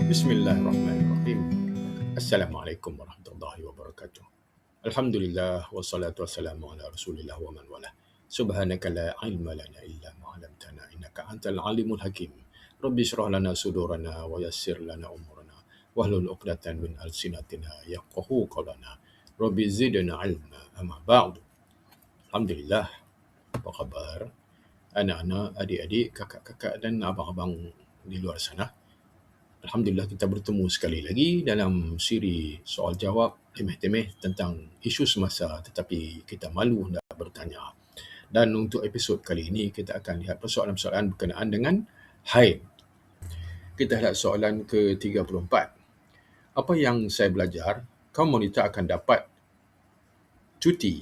Bismillahirrahmanirrahim. Assalamualaikum warahmatullahi wabarakatuh. Alhamdulillah wassalatu wassalamu ala Rasulillah wa man wala. Subhanaka la ilma lana illa ma 'allamtana innaka antal alimul hakim. Rabbi shrah lana sudurana wa yassir lana umurana wahlul 'uqdatan min alsinatina yafqahu qawlana. Rabbi zidna 'ilma. Amma ba'du. Alhamdulillah. Apa khabar anak-anak, adik-adik, kakak-kakak dan abang-abang di luar sana? Alhamdulillah kita bertemu sekali lagi dalam siri soal jawab temeh-temeh tentang isu semasa tetapi kita malu nak bertanya. Dan untuk episod kali ini kita akan lihat persoalan-persoalan berkenaan dengan haid. Kita lihat soalan ke-34. Apa yang saya belajar, kaum wanita akan dapat cuti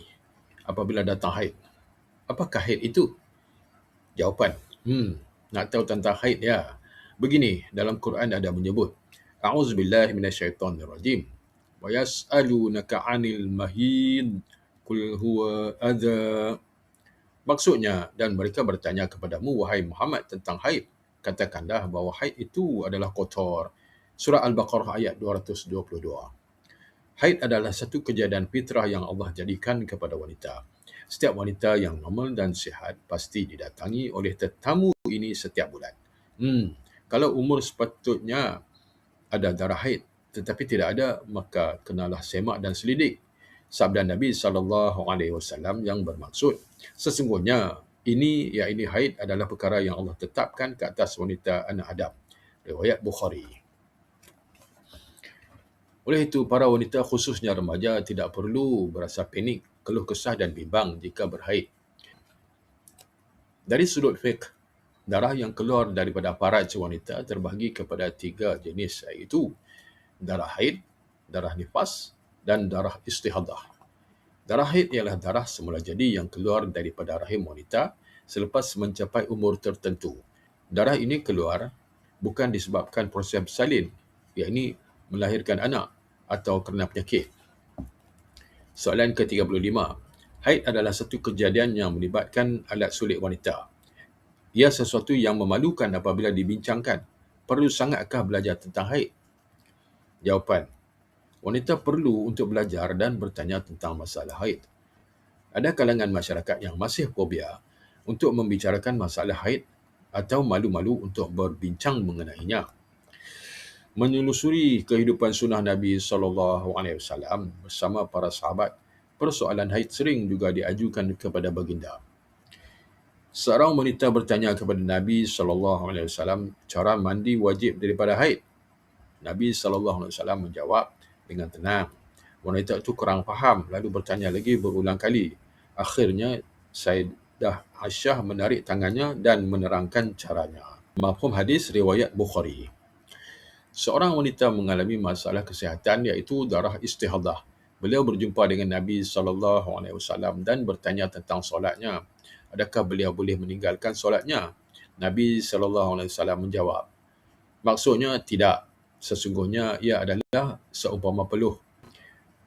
apabila datang haid. Apakah haid itu? Jawapan, nak tahu tentang haid ya. Begini, dalam Quran ada menyebut, A'udzubillahi minasyaitonirrajim. Wa yas'alunaka 'anil mahid qul huwa adza. Maksudnya, dan mereka bertanya kepadamu wahai Muhammad tentang haid. Katakanlah bahawa haid itu adalah kotor. Surah Al-Baqarah ayat 222. Haid adalah satu kejadian fitrah yang Allah jadikan kepada wanita. Setiap wanita yang normal dan sihat pasti didatangi oleh tetamu ini setiap bulan. Kalau umur sepatutnya ada darah haid tetapi tidak ada, maka kenalah semak dan selidik. Sabda Nabi SAW yang bermaksud, sesungguhnya ini haid adalah perkara yang Allah tetapkan ke atas wanita anak Adam. Riwayat Bukhari. Oleh itu, para wanita khususnya remaja tidak perlu berasa panik, keluh kesah dan bimbang jika berhaid. Dari sudut fiqh, darah yang keluar daripada aparat wanita terbahagi kepada 3 jenis, iaitu darah haid, darah nifas dan darah istihadah. Darah haid ialah darah semula jadi yang keluar daripada rahim wanita selepas mencapai umur tertentu. Darah ini keluar bukan disebabkan proses bersalin, iaitu melahirkan anak atau kerana penyakit. Soalan ke-35. Haid adalah satu kejadian yang melibatkan alat sulit wanita. Ia sesuatu yang memalukan apabila dibincangkan. Perlu sangatkah belajar tentang haid? Jawapan, wanita perlu untuk belajar dan bertanya tentang masalah haid. Ada kalangan masyarakat yang masih fobia untuk membicarakan masalah haid atau malu-malu untuk berbincang mengenainya. Menelusuri kehidupan sunnah Nabi SAW bersama para sahabat, persoalan haid sering juga diajukan kepada baginda. Seorang wanita bertanya kepada Nabi SAW cara mandi wajib daripada haid. Nabi SAW menjawab dengan tenang. Wanita itu kurang faham lalu bertanya lagi berulang kali. Akhirnya Sayyidah Aisyah menarik tangannya dan menerangkan caranya. Mafhum hadis riwayat Bukhari. Seorang wanita mengalami masalah kesihatan iaitu darah istihadah. Beliau berjumpa dengan Nabi SAW dan bertanya tentang solatnya. Adakah beliau boleh meninggalkan solatnya? Nabi SAW menjawab, maksudnya tidak. Sesungguhnya ia adalah seumpama peluh.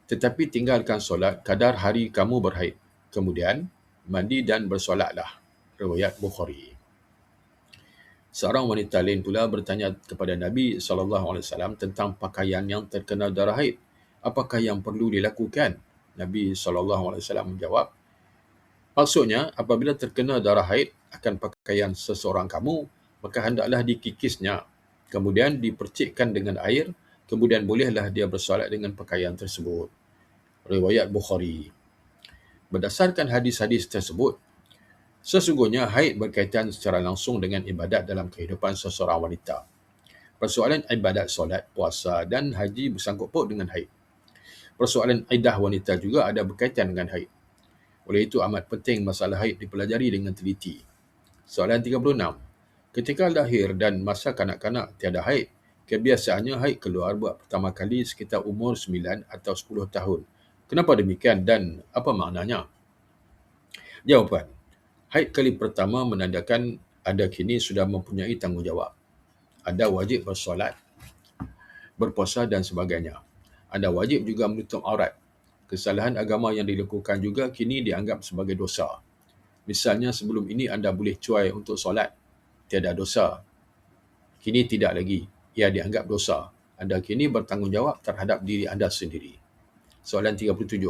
Tetapi tinggalkan solat kadar hari kamu berhaid. Kemudian mandi dan bersolatlah. Riwayat Bukhari. Seorang wanita lain pula bertanya kepada Nabi SAW tentang pakaian yang terkena darah haid. Apakah yang perlu dilakukan? Nabi SAW menjawab, maksudnya apabila terkena darah haid akan pakaian seseorang kamu, maka hendaklah dikikisnya, kemudian dipercikkan dengan air, kemudian bolehlah dia bersolat dengan pakaian tersebut. Riwayat Bukhari. Berdasarkan hadis-hadis tersebut, sesungguhnya haid berkaitan secara langsung dengan ibadat dalam kehidupan seseorang wanita. Persoalan ibadat solat, puasa dan haji bersangkut paut dengan haid. Persoalan iddah wanita juga ada berkaitan dengan haid. Oleh itu amat penting masalah haid dipelajari dengan teliti. Soalan 36. Ketika lahir dan masa kanak-kanak tiada haid, kebiasaannya haid keluar buat pertama kali sekitar umur 9 atau 10 tahun. Kenapa demikian dan apa maknanya? Jawapan, haid kali pertama menandakan anda kini sudah mempunyai tanggungjawab. Anda wajib bersolat, berpuasa dan sebagainya. Anda wajib juga menutup aurat. Kesalahan agama yang dilakukan juga kini dianggap sebagai dosa. Misalnya sebelum ini anda boleh cuai untuk solat, tiada dosa. Kini tidak lagi. ia dianggap dosa. Anda kini bertanggungjawab terhadap diri anda sendiri. Soalan 37.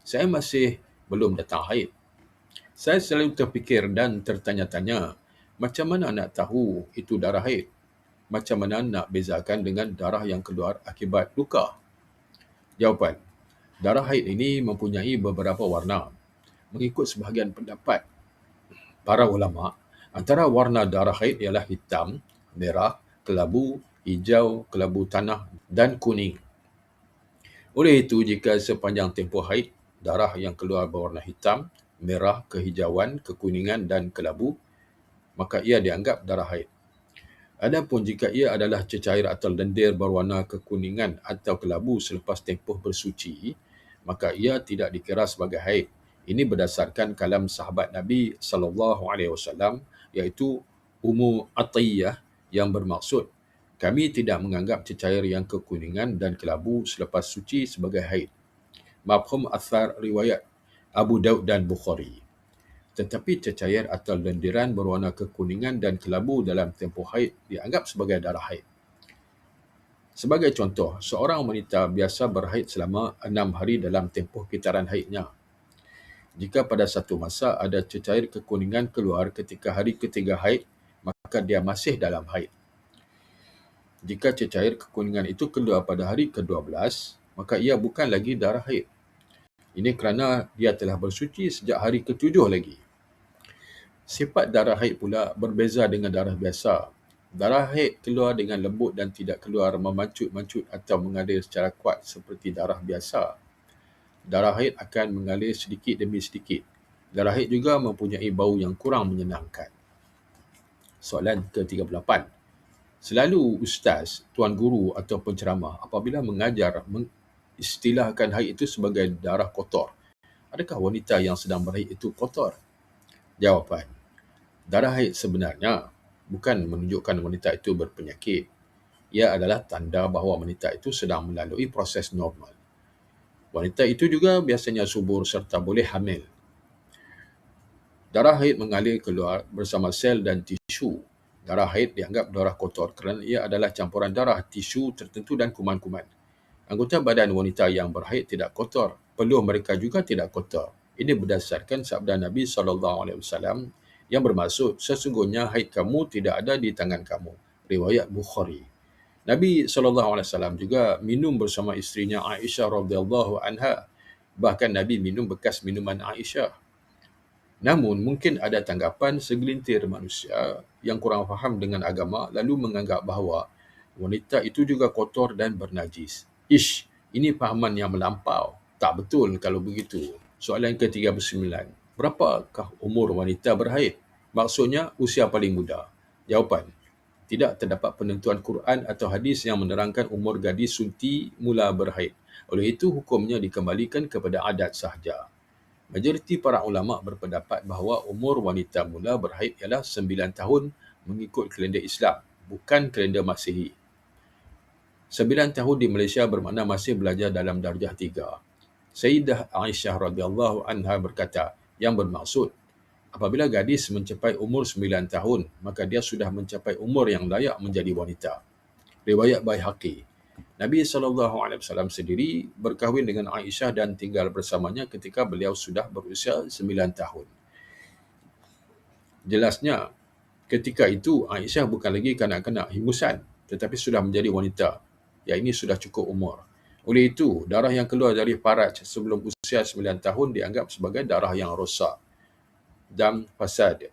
Saya masih belum datang haid. Saya selalu terfikir dan tertanya-tanya, macam mana nak tahu itu darah haid? Macam mana nak bezakan dengan darah yang keluar akibat luka? Jawapan, darah haid ini mempunyai beberapa warna. Mengikut sebahagian pendapat para ulama, antara warna darah haid ialah hitam, merah, kelabu, hijau, kelabu tanah dan kuning. Oleh itu, jika sepanjang tempoh haid, darah yang keluar berwarna hitam, merah, kehijauan, kekuningan dan kelabu, maka ia dianggap darah haid. Adapun jika ia adalah cecair atau lendir berwarna kekuningan atau kelabu selepas tempoh bersuci, maka ia tidak dikira sebagai haid. Ini berdasarkan kalam sahabat Nabi SAW, iaitu Ummu Atiyah, yang bermaksud, kami tidak menganggap cecair yang kekuningan dan kelabu selepas suci sebagai haid. Mafhum athar riwayat Abu Daud dan Bukhari. Tetapi cecair atau lendiran berwarna kekuningan dan kelabu dalam tempoh haid dianggap sebagai darah haid. Sebagai contoh, seorang wanita biasa berhaid selama 6 hari dalam tempoh kitaran haidnya. Jika pada satu masa ada cecair kekuningan keluar ketika hari ketiga haid, maka dia masih dalam haid. Jika cecair kekuningan itu keluar pada hari ke-12, maka ia bukan lagi darah haid. Ini kerana dia telah bersuci sejak hari ke-7 lagi. Sifat darah haid pula berbeza dengan darah biasa. Darah haid keluar dengan lembut dan tidak keluar memancut-mancut atau mengalir secara kuat seperti darah biasa. Darah haid akan mengalir sedikit demi sedikit. Darah haid juga mempunyai bau yang kurang menyenangkan. Soalan ke-38. Selalu ustaz, tuan guru atau penceramah apabila mengajar mengistilahkan haid itu sebagai darah kotor. Adakah wanita yang sedang berhaid itu kotor? Jawapan, darah haid sebenarnya bukan menunjukkan wanita itu berpenyakit. Ia adalah tanda bahawa wanita itu sedang melalui proses normal. Wanita itu juga biasanya subur serta boleh hamil. Darah haid mengalir keluar bersama sel dan tisu. Darah haid dianggap darah kotor kerana ia adalah campuran darah, tisu tertentu dan kuman-kuman. Anggota badan wanita yang berhaid tidak kotor. Peluh mereka juga tidak kotor. Ini berdasarkan sabda Nabi SAW yang bermaksud, sesungguhnya haid kamu tidak ada di tangan kamu. Riwayat Bukhari. Nabi SAW juga minum bersama isterinya Aisyah radhiyallahu anha. Bahkan Nabi minum bekas minuman Aisyah. Namun, mungkin ada tanggapan segelintir manusia yang kurang faham dengan agama lalu menganggap bahawa wanita itu juga kotor dan bernajis. Ish, ini fahaman yang melampau. Tak betul kalau begitu. Soalan ke-39. Berapakah umur wanita berhaid? Maksudnya usia paling muda. Jawapan, tidak terdapat penentuan Quran atau hadis yang menerangkan umur gadis sunti mula berhaid. Oleh itu, hukumnya dikembalikan kepada adat sahaja. Majoriti para ulama berpendapat bahawa umur wanita mula berhaid ialah 9 tahun mengikut kalender Islam, bukan kalender Masihi. 9 tahun di Malaysia bermakna masih belajar dalam darjah 3. Sayyidah Aisyah radhiyallahu anha berkata, yang bermaksud, apabila gadis mencapai umur 9 tahun, maka dia sudah mencapai umur yang layak menjadi wanita. Riwayat Baihaqi. Nabi SAW sendiri berkahwin dengan Aisyah dan tinggal bersamanya ketika beliau sudah berusia 9 tahun. Jelasnya, ketika itu Aisyah bukan lagi kanak-kanak himusan, tetapi sudah menjadi wanita. Ya, ini sudah cukup umur. Oleh itu, darah yang keluar dari faraj sebelum usia 9 tahun dianggap sebagai darah yang rosak, dam fasad.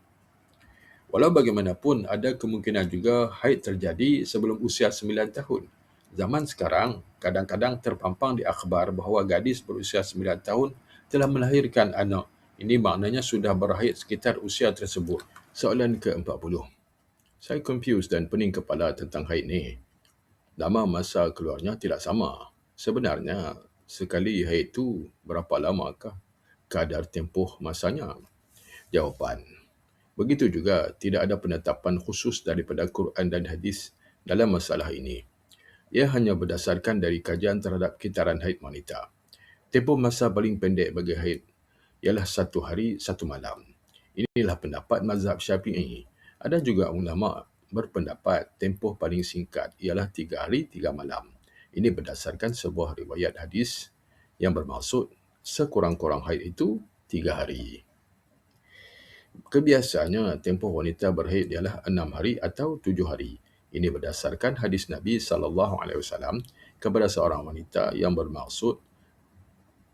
Walau bagaimanapun, ada kemungkinan juga haid terjadi sebelum usia 9 tahun. Zaman sekarang, kadang-kadang terpampang di akhbar bahawa gadis berusia 9 tahun telah melahirkan anak. Ini maknanya sudah berhaid sekitar usia tersebut. Soalan ke-40. Saya confused dan pening kepala tentang haid ni. Lama masa keluarnya tidak sama. Sebenarnya, sekali haid itu berapa lamakah kadar tempoh masanya? Jawapan, begitu juga tidak ada penetapan khusus daripada Quran dan hadis dalam masalah ini. Ia hanya berdasarkan dari kajian terhadap kitaran haid wanita. Tempoh masa paling pendek bagi haid ialah 1 hari 1 malam. Inilah pendapat mazhab Syafi'i. Ada juga ulama berpendapat tempoh paling singkat ialah 3 hari 3 malam. Ini berdasarkan sebuah riwayat hadis yang bermaksud sekurang-kurang haid itu 3 hari. Kebiasaannya tempoh wanita berhaid ialah 6 hari atau 7 hari. Ini berdasarkan hadis Nabi SAW kepada seorang wanita yang bermaksud,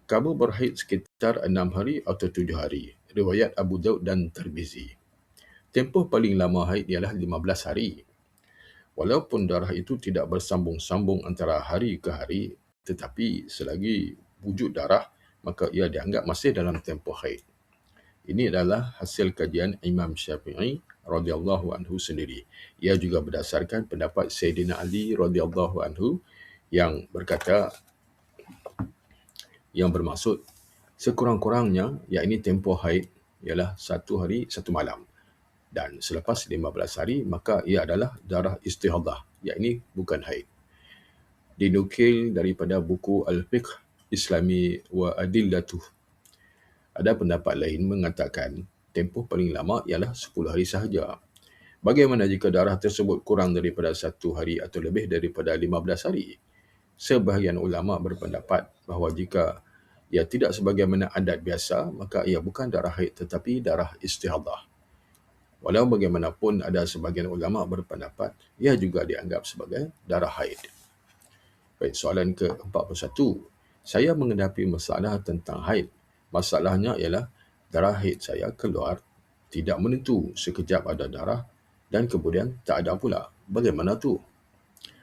kamu berhaid sekitar 6 hari atau 7 hari. Riwayat Abu Daud dan Tirmizi. Tempoh paling lama haid ialah 15 hari. Walaupun darah itu tidak bersambung-sambung antara hari ke hari, tetapi selagi wujud darah, maka ia dianggap masih dalam tempoh haid. Ini adalah hasil kajian Imam Syafi'i radhiyallahu anhu sendiri. Ia juga berdasarkan pendapat Sayyidina Ali radhiyallahu anhu yang berkata, yang bermaksud sekurang-kurangnya, yakni tempoh haid ialah 1 hari 1 malam. Dan selepas 15 hari, maka ia adalah darah istihadah, yakni bukan haid. Dinukil daripada buku Al-Fiqh Islami wa Adillatuh. Ada pendapat lain mengatakan tempoh paling lama ialah 10 hari sahaja. Bagaimana jika darah tersebut kurang daripada 1 hari atau lebih daripada 15 hari? Sebahagian ulama berpendapat bahawa jika ia tidak sebagaimana adat biasa, maka ia bukan darah haid tetapi darah istihadah. Walau bagaimanapun, ada sebahagian ulama berpendapat ia juga dianggap sebagai darah haid. Baik, soalan ke-41. Saya menghadapi masalah tentang haid. Masalahnya ialah darah haid saya keluar tidak menentu, sekejap ada darah dan kemudian tak ada pula. Bagaimana tu?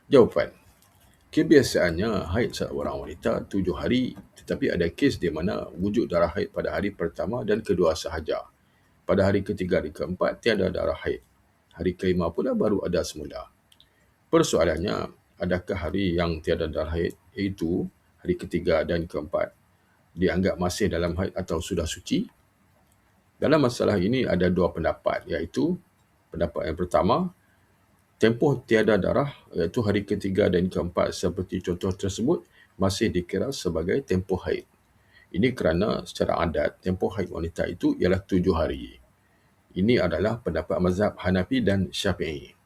Jawapan. Kebiasaannya haid seorang wanita 7 hari, tetapi ada kes di mana wujud darah haid pada hari pertama dan kedua sahaja. Pada hari ketiga dan keempat, tiada darah haid. Hari kelima pula baru ada semula. Persoalannya, adakah hari yang tiada darah haid, iaitu hari ketiga dan keempat, dianggap masih dalam haid atau sudah suci? Dalam masalah ini ada 2 pendapat, iaitu pendapat yang pertama, tempoh tiada darah, iaitu hari ketiga dan keempat seperti contoh tersebut, masih dikira sebagai tempoh haid. Ini kerana secara adat, tempoh haid wanita itu ialah 7 hari. Ini adalah pendapat mazhab Hanafi dan Syafi'i.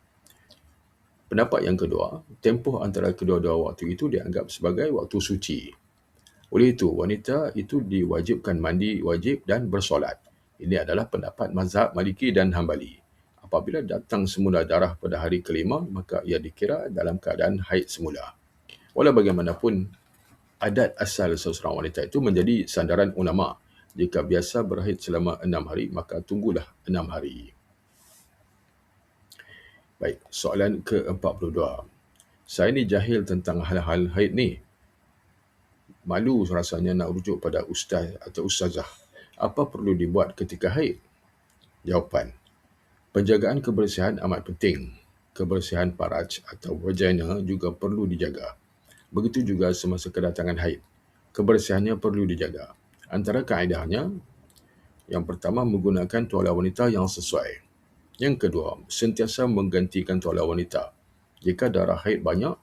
Pendapat yang kedua, tempoh antara kedua-dua waktu itu dianggap sebagai waktu suci. Oleh itu, wanita itu diwajibkan mandi wajib dan bersolat. Ini adalah pendapat mazhab Maliki dan Hambali. Apabila datang semula darah pada hari kelima, maka ia dikira dalam keadaan haid semula. Walau bagaimanapun, adat asal seseorang wanita itu menjadi sandaran ulama. Jika biasa berhaid selama 6 hari, maka tunggulah 6 hari. Baik, soalan ke-42. Saya ni jahil tentang hal-hal haid ni. Malu rasanya nak rujuk pada ustaz atau ustazah. Apa perlu dibuat ketika haid? Jawapan. Penjagaan kebersihan amat penting. Kebersihan faraj atau vagina juga perlu dijaga. Begitu juga semasa kedatangan haid. Kebersihannya perlu dijaga. Antara kaedahnya, yang pertama, menggunakan tuala wanita yang sesuai. Yang kedua, sentiasa menggantikan tuala wanita. Jika darah haid banyak,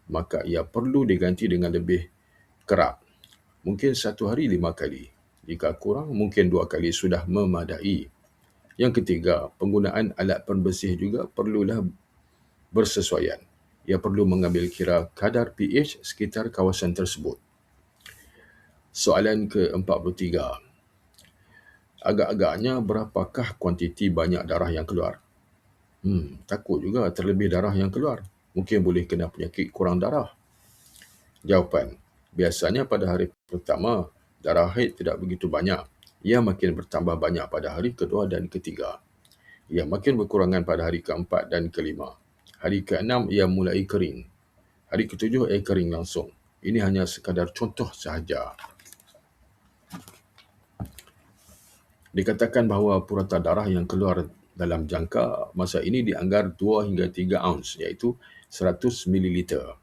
maka ia perlu diganti dengan lebih kerap. Mungkin 1 hari 5 kali. Jika kurang, mungkin 2 kali sudah memadai. Yang ketiga, penggunaan alat pembersih juga perlulah bersesuaian. Ia perlu mengambil kira kadar pH sekitar kawasan tersebut. Soalan ke-43. Agak-agaknya berapakah kuantiti banyak darah yang keluar? Takut juga terlebih darah yang keluar. Mungkin boleh kena penyakit kurang darah. Jawapan. Biasanya pada hari pertama, darah haid tidak begitu banyak. Ia makin bertambah banyak pada hari kedua dan ketiga. Ia makin berkurangan pada hari keempat dan kelima. Hari keenam, ia mulai kering. Hari ketujuh, ia kering langsung. Ini hanya sekadar contoh sahaja. Dikatakan bahawa purata darah yang keluar dalam jangka masa ini dianggar 2 hingga 3 ounce, iaitu 100 ml.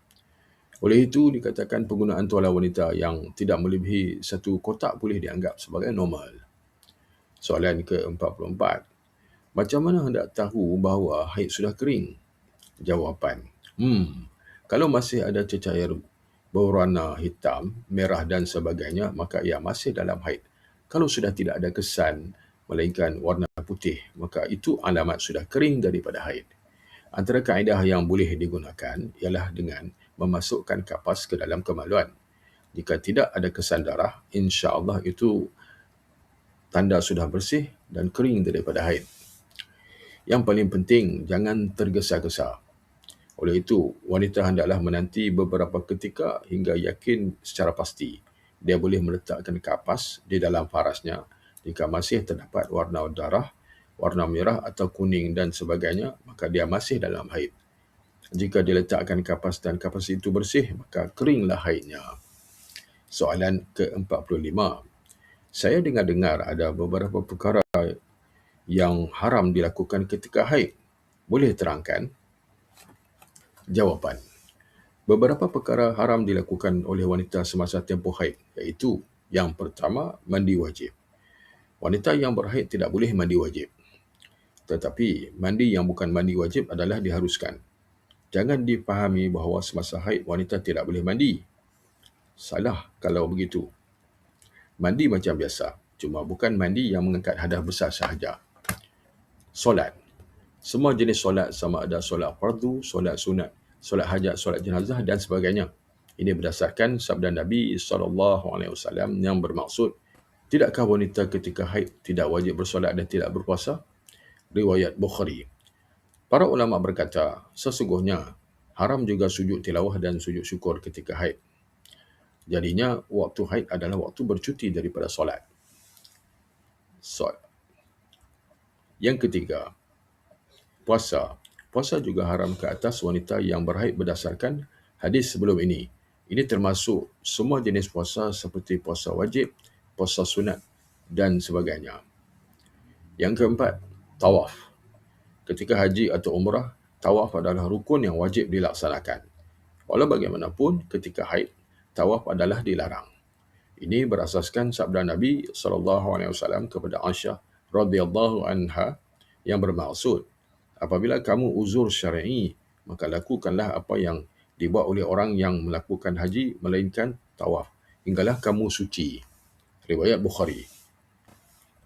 Oleh itu, dikatakan penggunaan tuala wanita yang tidak melebihi 1 kotak boleh dianggap sebagai normal. Soalan ke-44. Macam mana hendak tahu bahawa haid sudah kering? Jawapan. Kalau masih ada cecair berwarna hitam, merah dan sebagainya, maka ia masih dalam haid. Kalau sudah tidak ada kesan, melainkan warna putih, maka itu alamat sudah kering daripada haid. Antara kaedah yang boleh digunakan ialah dengan memasukkan kapas ke dalam kemaluan. Jika tidak ada kesan darah, insya-Allah itu tanda sudah bersih dan kering daripada haid. Yang paling penting, jangan tergesa-gesa. Oleh itu, wanita hendaklah menanti beberapa ketika hingga yakin secara pasti dia boleh meletakkan kapas di dalam parasnya jika masih terdapat warna darah, warna merah atau kuning dan sebagainya, maka dia masih dalam haid. Jika diletakkan kapas dan kapas itu bersih, maka keringlah haidnya. Soalan ke-45. Saya dengar-dengar ada beberapa perkara yang haram dilakukan ketika haid. Boleh terangkan? Jawapan. Beberapa perkara haram dilakukan oleh wanita semasa tempoh haid, iaitu yang pertama, mandi wajib. Wanita yang berhaid tidak boleh mandi wajib. Tetapi, mandi yang bukan mandi wajib adalah diharuskan. Jangan dipahami bahawa semasa haid wanita tidak boleh mandi. Salah kalau begitu. Mandi macam biasa, cuma bukan mandi yang mengangkat hadas besar sahaja. Solat. Semua jenis solat sama ada solat fardu, solat sunat, solat hajat, solat jenazah dan sebagainya. Ini berdasarkan sabda Nabi SAW yang bermaksud, tidakkah wanita ketika haid tidak wajib bersolat dan tidak berpuasa? Riwayat Bukhari. Para ulama berkata, sesungguhnya haram juga sujud tilawah dan sujud syukur ketika haid. Jadinya, waktu haid adalah waktu bercuti daripada solat. Yang ketiga, puasa. Puasa juga haram ke atas wanita yang berhaid berdasarkan hadis sebelum ini. Ini termasuk semua jenis puasa seperti puasa wajib, puasa sunat dan sebagainya. Yang keempat, tawaf. Ketika haji atau umrah, tawaf adalah rukun yang wajib dilaksanakan. Walau bagaimanapun, ketika haid, tawaf adalah dilarang. Ini berasaskan sabda Nabi SAW kepada Aisyah radhiyallahu anha yang bermaksud, apabila kamu uzur syar'i, maka lakukanlah apa yang dibuat oleh orang yang melakukan haji melainkan tawaf, hinggalah kamu suci. Riwayat Bukhari.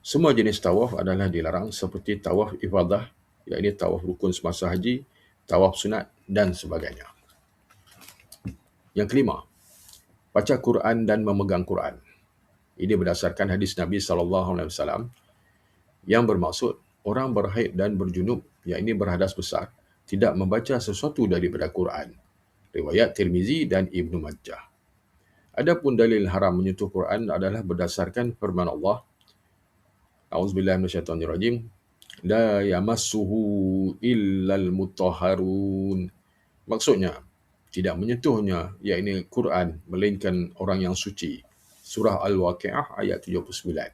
Semua jenis tawaf adalah dilarang seperti tawaf ifadah, iaitu tawaf rukun semasa haji, tawaf sunat dan sebagainya. Yang kelima, baca Quran dan memegang Quran. Ini berdasarkan hadis Nabi SAW yang bermaksud orang berhaid dan berjunub, iaitu berhadas besar, tidak membaca sesuatu daripada Quran. Riwayat Tirmizi dan Ibnu Majah. Adapun dalil haram menyentuh Quran adalah berdasarkan firman Allah, A'udzubillahi minasyaitonirrajim, la yamassuhu illal mutahharun. Maksudnya, tidak menyentuhnya, iaitu Quran, melainkan orang yang suci. Surah Al-Waqi'ah ayat 79.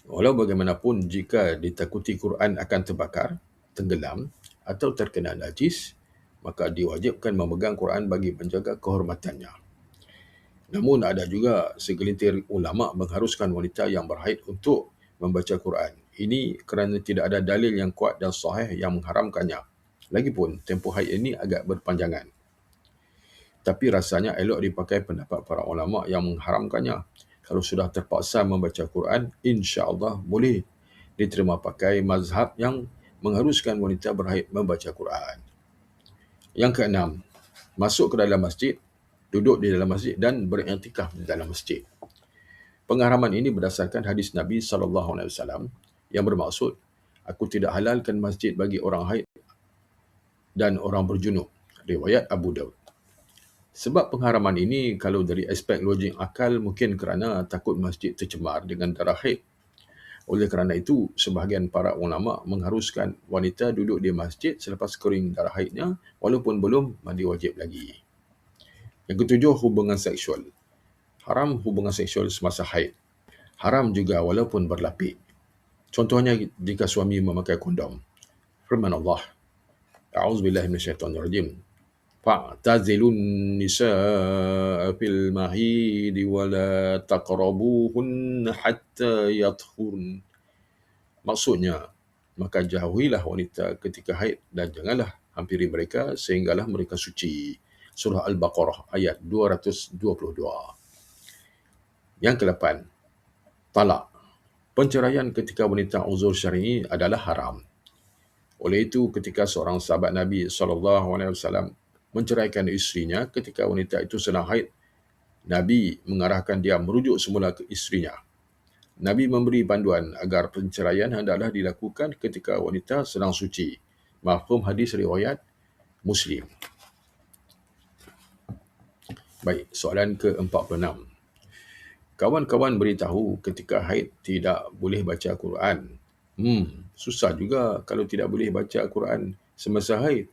Walau bagaimanapun, jika ditakuti Quran akan terbakar, tenggelam atau terkena najis, maka diwajibkan memegang Quran bagi menjaga kehormatannya. Namun ada juga segelintir ulama mengharuskan wanita yang berhaid untuk membaca Quran. Ini kerana tidak ada dalil yang kuat dan sahih yang mengharamkannya. Lagipun, tempoh haid ini agak berpanjangan. Tapi rasanya elok dipakai pendapat para ulama yang mengharamkannya. Kalau sudah terpaksa membaca Quran, insya-Allah boleh diterima pakai mazhab yang mengharuskan wanita berhaid membaca Quran. Yang keenam, masuk ke dalam masjid, duduk di dalam masjid dan beriktikaf di dalam masjid. Pengharaman ini berdasarkan hadis Nabi SAW yang bermaksud, aku tidak halalkan masjid bagi orang haid dan orang berjunub. Riwayat Abu Daud. Sebab pengharaman ini, kalau dari aspek logik akal, mungkin kerana takut masjid tercemar dengan darah haid. Oleh kerana itu, sebahagian para ulama mengharuskan wanita duduk di masjid selepas kering darah haidnya, walaupun belum mandi wajib lagi. Yang ketujuh, hubungan seksual. Haram hubungan seksual semasa haid. Haram juga walaupun berlapik. Contohnya jika suami memakai kondom. Firman Allah, A'udzubillahi minasyaitonirrajim, fa'tazilun nisaa fil mahidi wa la taqrabuhunna hatta yathurn. Maksudnya, maka jauhilah wanita ketika haid dan janganlah hampiri mereka sehinggalah mereka suci. Surah Al-Baqarah ayat 222. Yang ke-8, talak. Penceraian ketika wanita uzur syar'i adalah haram. Oleh itu, ketika seorang sahabat Nabi SAW menceraikan isterinya ketika wanita itu sedang haid, Nabi mengarahkan dia merujuk semula ke isterinya. Nabi memberi panduan agar penceraian hendaklah dilakukan ketika wanita sedang suci. Mafhum hadis riwayat Muslim. Baik, soalan ke-46. Kawan-kawan beritahu ketika haid tidak boleh baca Quran. Susah juga kalau tidak boleh baca Quran semasa haid.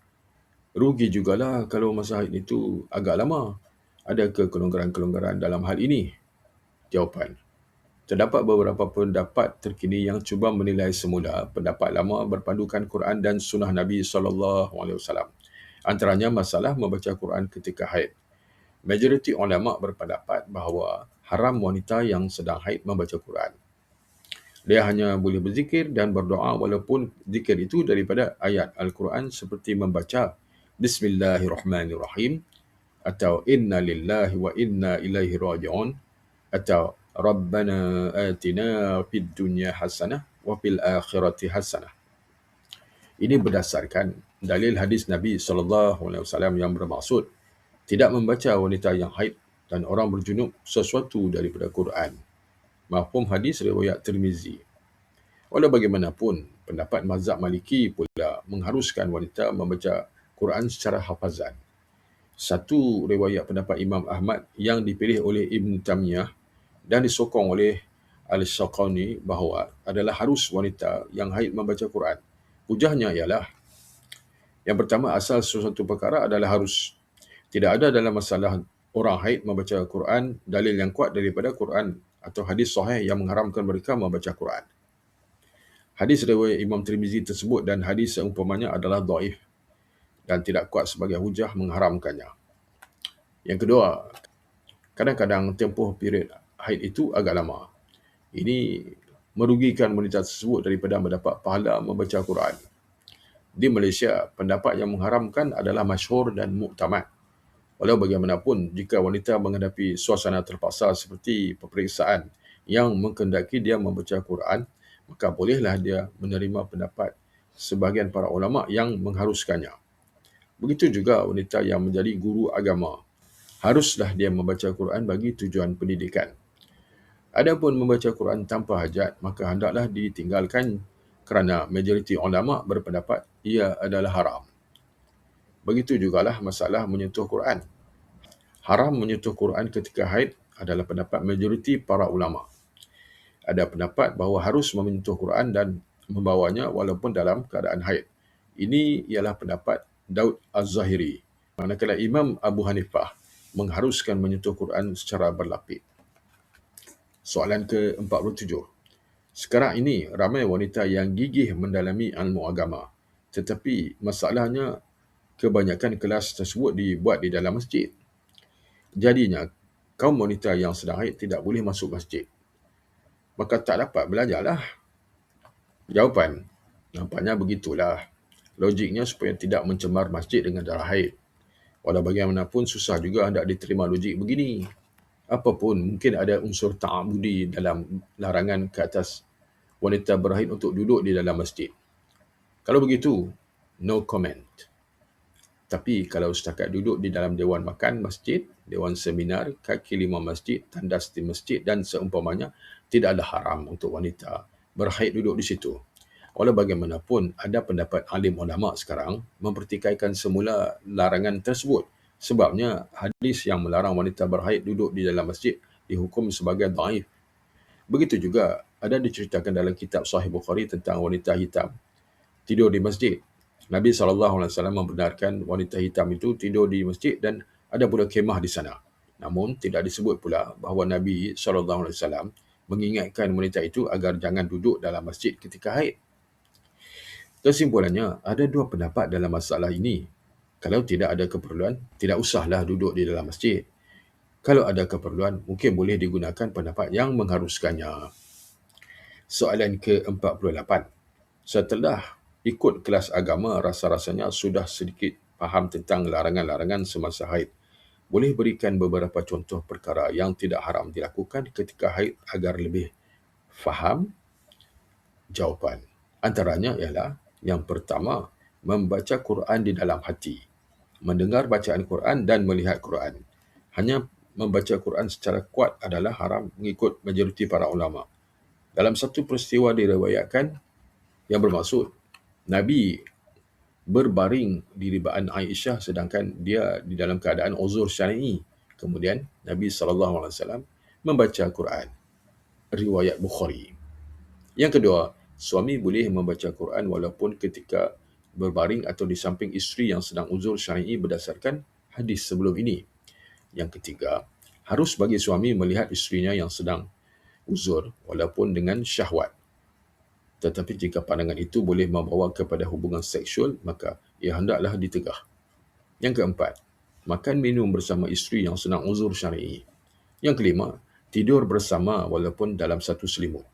Rugi jugalah kalau masa haid itu agak lama. Adakah kelonggaran-kelonggaran dalam hal ini? Jawapan. Terdapat beberapa pendapat terkini yang cuba menilai semula pendapat lama berpandukan Quran dan sunnah Nabi SAW. Antaranya masalah membaca Quran ketika haid. Majoriti ulama berpendapat bahawa haram wanita yang sedang haid membaca Quran. Dia hanya boleh berzikir dan berdoa walaupun zikir itu daripada ayat Al-Quran seperti membaca Bismillahirrahmanirrahim atau Inna lillahi wa inna ilaihi raji'un atau Rabbana atina fid dunya hasanah wa fil akhirati hasanah. Ini berdasarkan dalil hadis Nabi SAW yang bermaksud tidak membaca wanita yang haid dan orang berjunub sesuatu daripada Quran. Mafhum hadis riwayat Tirmizi. Walau bagaimanapun, pendapat mazhab Maliki pula mengharuskan wanita membaca Quran secara hafazan. Satu riwayat pendapat Imam Ahmad yang dipilih oleh Ibn Taymiyah dan disokong oleh Al-Shaqani bahawa adalah harus wanita yang haid membaca Quran. Hujahnya ialah, yang pertama, asal sesuatu perkara adalah harus. Tidak ada dalam masalah orang haid membaca Quran dalil yang kuat daripada Quran atau hadis sahih yang mengharamkan mereka membaca Quran. Hadis riwayat Imam Tirmizi tersebut dan hadis seumpamanya adalah dhaif dan tidak kuat sebagai hujah mengharamkannya. Yang kedua, kadang-kadang tempoh period haid itu agak lama. Ini merugikan wanita tersebut daripada mendapat pahala membaca Quran. Di Malaysia, pendapat yang mengharamkan adalah masyhur dan muktamad. Walau bagaimanapun, jika wanita menghadapi suasana terpaksa seperti peperiksaan yang menghendaki dia membaca Quran, maka bolehlah dia menerima pendapat sebahagian para ulama yang mengharuskannya. Begitu juga wanita yang menjadi guru agama. Haruslah dia membaca Quran bagi tujuan pendidikan. Adapun membaca Quran tanpa hajat, maka hendaklah ditinggalkan kerana majoriti ulama berpendapat ia adalah haram. Begitu jugalah masalah menyentuh Quran. Haram menyentuh Quran ketika haid adalah pendapat majoriti para ulama. Ada pendapat bahawa harus menyentuh Quran dan membawanya walaupun dalam keadaan haid. Ini ialah pendapat Daud Az-Zahiri. Manakala Imam Abu Hanifah mengharuskan menyentuh Quran secara berlapis. Soalan ke-47. Sekarang ini ramai wanita yang gigih mendalami ilmu agama. Tetapi masalahnya kebanyakan kelas tersebut dibuat di dalam masjid. Jadinya, kaum wanita yang sedang haid tidak boleh masuk masjid. Maka tak dapat belajarlah. Jawapan, nampaknya begitulah. Logiknya supaya tidak mencemar masjid dengan darah haid. Walau bagaimanapun susah juga hendak diterima logik begini. Apapun, mungkin ada unsur ta'abudi dalam larangan ke atas wanita berhaid untuk duduk di dalam masjid. Kalau begitu, no comment. Tapi kalau setakat duduk di dalam dewan makan masjid, dewan seminar, kaki lima masjid, tandas di masjid dan seumpamanya, tidak ada haram untuk wanita berhaid duduk di situ. Walau bagaimanapun, ada pendapat alim ulama sekarang mempertikaikan semula larangan tersebut. Sebabnya, hadis yang melarang wanita berhaid duduk di dalam masjid dihukum sebagai dhaif. Begitu juga ada diceritakan dalam kitab Sahih Bukhari tentang wanita hitam tidur di masjid. Nabi SAW membenarkan wanita hitam itu tidur di masjid dan ada pula kemah di sana. Namun tidak disebut pula bahawa Nabi SAW mengingatkan wanita itu agar jangan duduk dalam masjid ketika haid. Kesimpulannya, ada dua pendapat dalam masalah ini. Kalau tidak ada keperluan, tidak usahlah duduk di dalam masjid. Kalau ada keperluan, mungkin boleh digunakan pendapat yang mengharuskannya. Soalan ke-48. Setelah ikut kelas agama, rasa-rasanya sudah sedikit faham tentang larangan-larangan semasa haid. Boleh berikan beberapa contoh perkara yang tidak haram dilakukan ketika haid agar lebih faham? Jawapan. Antaranya ialah Yang pertama, membaca Quran di dalam hati, mendengar bacaan Quran dan melihat Quran. Hanya membaca Quran secara kuat adalah haram mengikut majoriti para ulama. Dalam satu peristiwa diriwayatkan yang bermaksud Nabi berbaring di ribaan Aisyah sedangkan dia di dalam keadaan uzur syar'i. Kemudian Nabi SAW membaca Quran. Riwayat Bukhari. Yang kedua, suami boleh membaca Quran walaupun ketika berbaring atau di samping isteri yang sedang uzur syar'i berdasarkan hadis sebelum ini. Yang ketiga, harus bagi suami melihat isterinya yang sedang uzur walaupun dengan syahwat. Tetapi jika pandangan itu boleh membawa kepada hubungan seksual, maka ia hendaklah ditegah. Yang keempat, makan minum bersama isteri yang sedang uzur syar'i. Yang kelima, tidur bersama walaupun dalam satu selimut.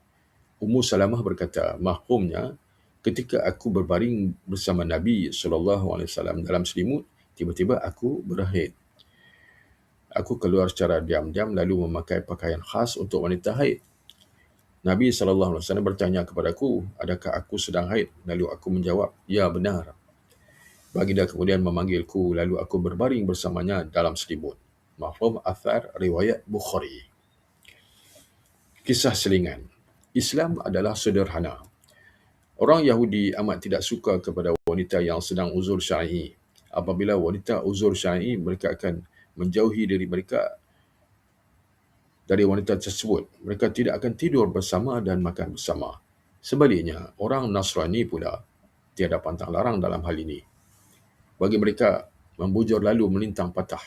Ummu Salamah berkata, mahfumnya, ketika aku berbaring bersama Nabi SAW dalam selimut, tiba-tiba aku berhaid. Aku keluar secara diam-diam lalu memakai pakaian khas untuk wanita haid. Nabi SAW bertanya kepadaku, adakah aku sedang haid? Lalu aku menjawab, ya benar. Baginda kemudian memanggilku, lalu aku berbaring bersamanya dalam selimut. Mafhum athar riwayat Bukhari. Kisah selingan. Islam adalah sederhana. Orang Yahudi amat tidak suka kepada wanita yang sedang uzur syar'i. Apabila wanita uzur syar'i, mereka akan menjauhi diri mereka dari wanita tersebut. Mereka tidak akan tidur bersama dan makan bersama. Sebaliknya, orang Nasrani pula tiada pantang larang dalam hal ini. Bagi mereka, membujur lalu melintang patah.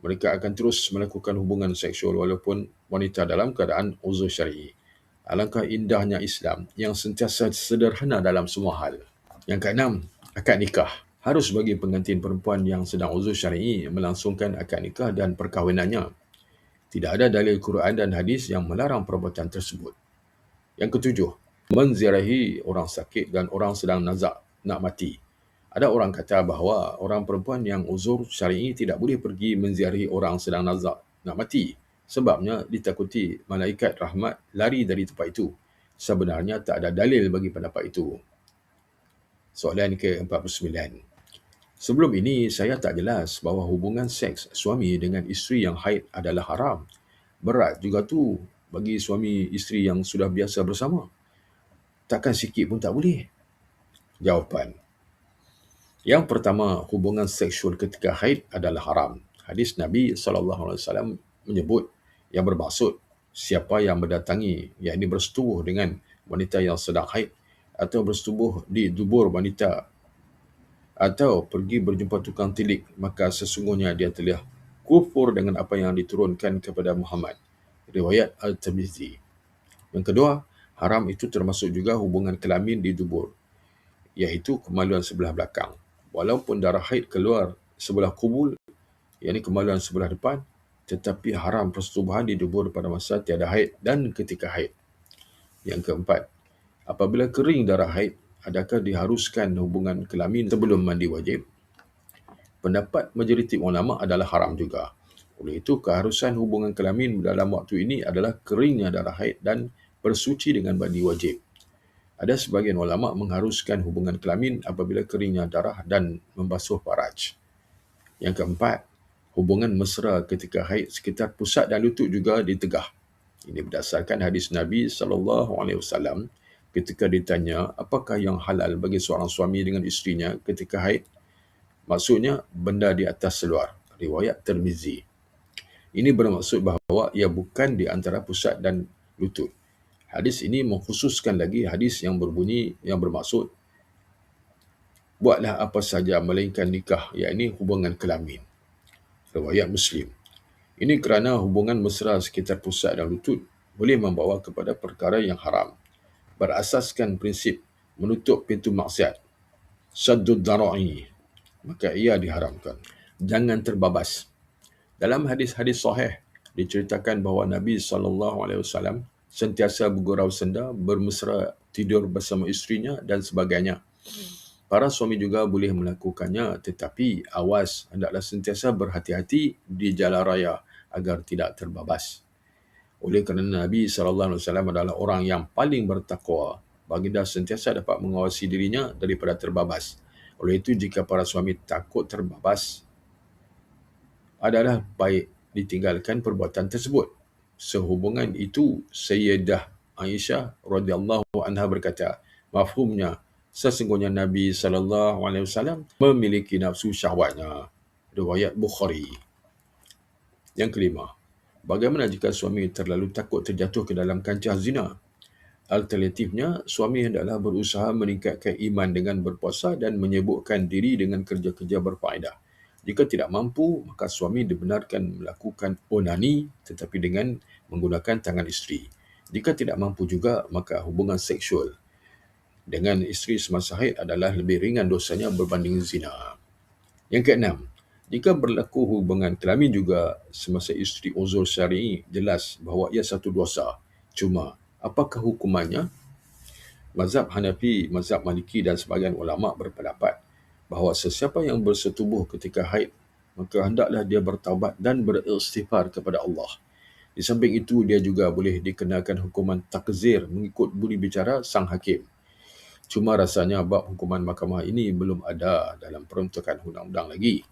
Mereka akan terus melakukan hubungan seksual walaupun wanita dalam keadaan uzur syar'i. Alangkah indahnya Islam yang sentiasa sederhana dalam semua hal. Yang keenam, akad nikah. Harus bagi pengantin perempuan yang sedang uzur syar'i melangsungkan akad nikah dan perkahwinannya. Tidak ada dalil Quran dan hadis yang melarang perbuatan tersebut. Yang ketujuh, menziarahi orang sakit dan orang sedang nazak nak mati. Ada orang kata bahawa orang perempuan yang uzur syar'i tidak boleh pergi menziarahi orang sedang nazak nak mati. Sebabnya ditakuti malaikat rahmat lari dari tempat itu. Sebenarnya tak ada dalil bagi pendapat itu. Soalan ke-49. Sebelum ini, saya tak jelas bahawa hubungan seks suami dengan isteri yang haid adalah haram. Berat juga tu bagi suami isteri yang sudah biasa bersama. Takkan sikit pun tak boleh? Jawapan. Yang pertama, hubungan seksual ketika haid adalah haram. Hadis Nabi SAW menyebut yang bermaksud siapa yang mendatangi, yakni bersetubuh dengan wanita yang sedang haid atau bersetubuh di dubur wanita atau pergi berjumpa tukang tilik, maka sesungguhnya dia telah kufur dengan apa yang diturunkan kepada Muhammad. Riwayat Al-Tirmizi. Yang kedua, haram itu termasuk juga hubungan kelamin di dubur, iaitu kemaluan sebelah belakang. Walaupun darah haid keluar sebelah kubul, yakni kemaluan sebelah depan, tetapi haram persetubuhan di dubur pada masa tiada haid dan ketika haid. Yang keempat, apabila kering darah haid, adakah diharuskan hubungan kelamin sebelum mandi wajib? Pendapat majoriti ulama adalah haram juga. Oleh itu, keharusan hubungan kelamin dalam waktu ini adalah keringnya darah haid dan bersuci dengan mandi wajib. Ada sebahagian ulama mengharuskan hubungan kelamin apabila keringnya darah dan membasuh faraj. Yang keempat, hubungan mesra ketika haid sekitar pusat dan lutut juga ditegah. Ini berdasarkan hadis Nabi SAW ketika ditanya apakah yang halal bagi seorang suami dengan isterinya ketika haid. Maksudnya benda di atas seluar. Riwayat Tirmizi. Ini bermaksud bahawa ia bukan di antara pusat dan lutut. Hadis ini mengkhususkan lagi hadis yang bermaksud buatlah apa saja melainkan nikah, yakni hubungan kelamin. Riwayat Muslim. Ini kerana hubungan mesra sekitar pusat dan lutut boleh membawa kepada perkara yang haram. Berasaskan prinsip menutup pintu maksiat, saddud dhara'i, maka ia diharamkan. Jangan terbabas. Dalam hadis-hadis sahih diceritakan bahawa Nabi SAW sentiasa bergurau senda, bermesra, tidur bersama isterinya dan sebagainya. Para suami juga boleh melakukannya, tetapi awas, hendaklah sentiasa berhati-hati di jalan raya agar tidak terbabas. Oleh kerana Nabi SAW adalah orang yang paling bertakwa, baginda sentiasa dapat mengawasi dirinya daripada terbabas. Oleh itu, jika para suami takut terbabas, adalah baik ditinggalkan perbuatan tersebut. Sehubungan itu, Sayyidah Aisyah radhiyallahu anha berkata, mafhumnya, sesungguhnya Nabi SAW memiliki nafsu syahwatnya. Riwayat Bukhari. Yang kelima, bagaimana jika suami terlalu takut terjatuh ke dalam kancah zina? Alternatifnya, suami hendaklah berusaha meningkatkan iman dengan berpuasa dan menyibukkan diri dengan kerja-kerja berfaedah. Jika tidak mampu, maka suami dibenarkan melakukan onani tetapi dengan menggunakan tangan isteri. Jika tidak mampu juga, maka hubungan seksual dengan isteri semasa haid adalah lebih ringan dosanya berbanding zina. Yang keenam, jika berlaku hubungan kelamin juga semasa isteri uzur syar'i, jelas bahawa ia satu dosa. Cuma, apakah hukumannya? Mazhab Hanafi, Mazhab Maliki dan sebahagian ulama berpendapat bahawa sesiapa yang bersetubuh ketika haid, maka hendaklah dia bertaubat dan beristighfar kepada Allah. Di samping itu, dia juga boleh dikenakan hukuman takzir mengikut budi bicara sang hakim. Cuma rasanya bab hukuman mahkamah ini belum ada dalam peruntukan undang-undang lagi.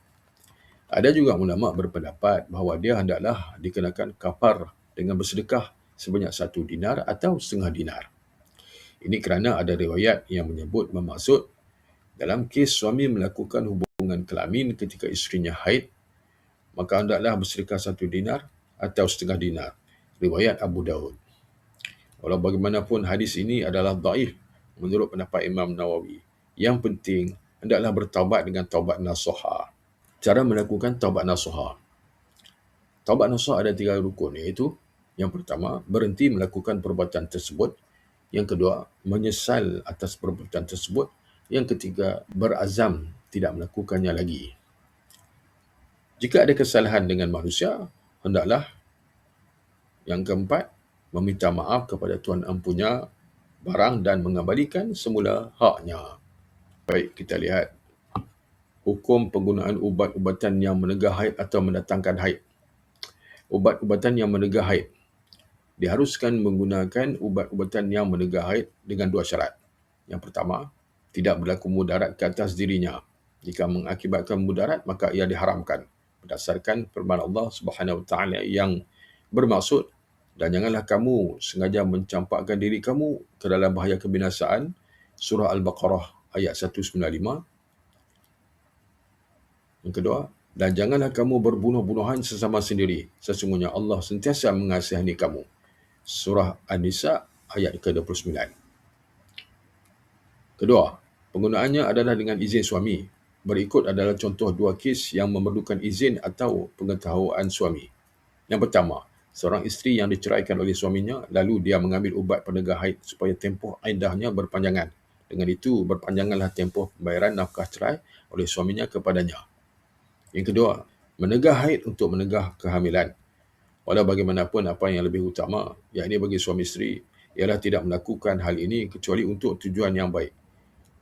Ada juga ulama berpendapat bahawa dia hendaklah dikenakan kafar dengan bersedekah sebanyak 1 dinar atau setengah dinar. Ini kerana ada riwayat yang menyebut bermaksud dalam kes suami melakukan hubungan kelamin ketika isterinya haid, maka hendaklah bersedekah 1 dinar atau setengah dinar. Riwayat Abu Daud. Walau bagaimanapun, hadis ini adalah dhaif menurut pendapat Imam Nawawi. Yang penting, hendaklah bertaubat dengan taubat nasuha. Cara melakukan taubat nasuha. Taubat nasuha ada 3 rukun, iaitu yang pertama, berhenti melakukan perbuatan tersebut. Yang kedua, menyesal atas perbuatan tersebut. Yang ketiga, berazam tidak melakukannya lagi. Jika ada kesalahan dengan manusia, hendaklah yang keempat, meminta maaf kepada Tuhan empunya barang dan mengembalikan semula haknya. Baik, kita lihat hukum penggunaan ubat-ubatan yang menegah haid atau mendatangkan haid. Ubat-ubatan yang menegah haid. Diharuskan menggunakan ubat-ubatan yang menegah haid dengan 2 syarat. Yang pertama, tidak berlaku mudarat ke atas dirinya. Jika mengakibatkan mudarat, maka ia diharamkan berdasarkan firman Allah Subhanahu Wa Taala yang bermaksud, dan janganlah kamu sengaja mencampakkan diri kamu ke dalam bahaya kebinasaan. Surah Al-Baqarah ayat 195. Yang kedua, dan janganlah kamu berbunuh-bunuhan sesama sendiri. Sesungguhnya Allah sentiasa mengasihani kamu. Surah An-Nisa ayat ke-29. Kedua, penggunaannya adalah dengan izin suami. Berikut adalah contoh 2 kes yang memerlukan izin atau pengetahuan suami. Yang pertama, seorang isteri yang diceraikan oleh suaminya, lalu dia mengambil ubat penegah haid supaya tempoh iddahnya berpanjangan. Dengan itu, berpanjanganlah tempoh pembayaran nafkah cerai oleh suaminya kepadanya. Yang kedua, menegah haid untuk menegah kehamilan. Walau bagaimanapun, apa yang lebih utama, yakni bagi suami isteri, ialah tidak melakukan hal ini kecuali untuk tujuan yang baik.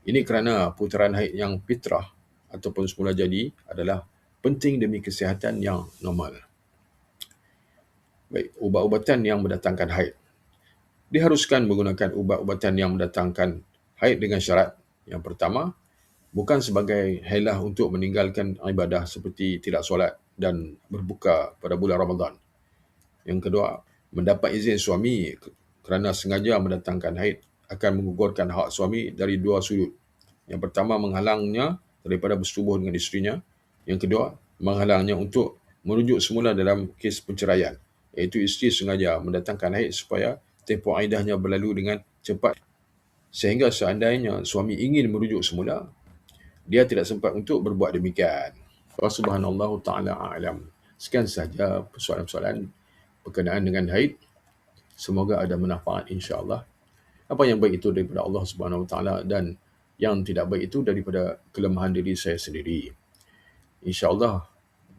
Ini kerana putaran haid yang fitrah ataupun semula jadi adalah penting demi kesihatan yang normal. Baik, ubat-ubatan yang mendatangkan haid. Diharuskan menggunakan ubat-ubatan yang mendatangkan haid dengan syarat. Yang pertama, bukan sebagai helah untuk meninggalkan ibadah seperti tidak solat dan berbuka pada bulan Ramadan. Yang kedua, mendapat izin suami kerana sengaja mendatangkan haid akan menggugurkan hak suami dari 2 sudut. Yang pertama, menghalangnya daripada bersetubuh dengan isterinya. Yang kedua, menghalangnya untuk merujuk semula dalam kes perceraian, iaitu isteri sengaja mendatangkan haid supaya tempoh iddahnya berlalu dengan cepat, sehingga seandainya suami ingin merujuk semula, dia tidak sempat untuk berbuat demikian. Subhanallahu ta'ala a'lam. Sekian sahaja persoalan-persoalan berkenaan dengan haid. Semoga ada manfaat, insya-Allah. Apa yang baik itu daripada Allah Subhanahu Wa Taala dan yang tidak baik itu daripada kelemahan diri saya sendiri. InsyaAllah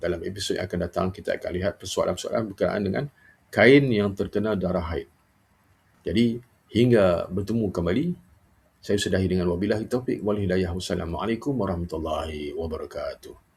dalam episod yang akan datang kita akan lihat persoalan-persoalan berkenaan dengan kain yang terkena darah haid. Jadi hingga bertemu kembali, saya sudahi dengan wabillahi taufiq wal hidayah. Wassalamualaikum warahmatullahi wabarakatuh.